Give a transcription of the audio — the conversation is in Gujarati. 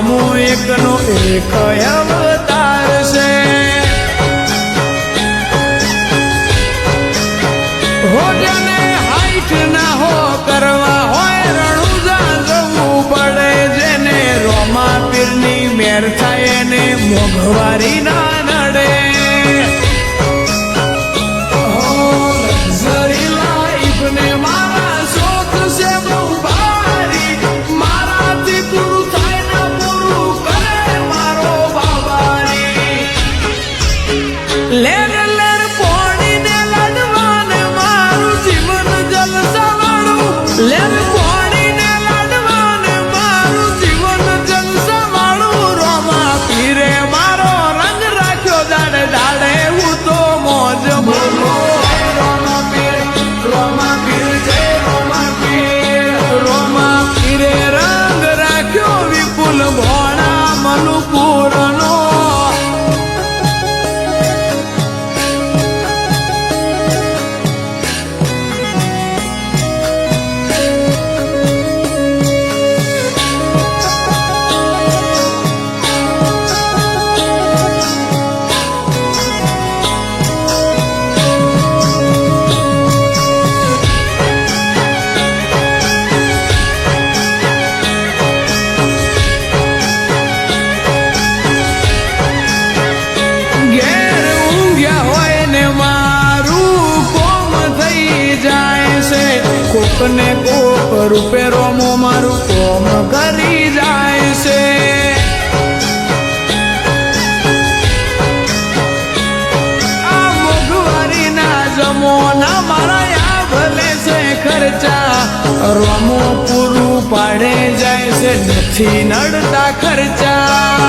રોમો એકનો એક અવતાર છે હો જેને હાઈટ ના હો કરવા હોય રણુજા જવું પડે જેને રોમા પીરની મેર થાય એને મોંઘવારી ના નડે લેર લેર પોણીને લાડવાને મારું જીવન જલસાવાળું લેર પોણીને લાડવાને મારું જીવન જલસાવાળું રોમા પીરે મારો રંગ રાખ્યો દાડે દાડે હું તો મોજ બોલો રોમા પીર જય રોમા પીરે રંગ રાખ્યો વિપુલ ભોળા મનુપુરનો કોકને કોક રૂપે રોમો મારું કોમ કરી જાય છે આ મોંઘવારી ના જમોના મારા ભલે છે ખર્ચા રોમો પૂરું પાડે જાય છે નથી નડતા ખર્ચા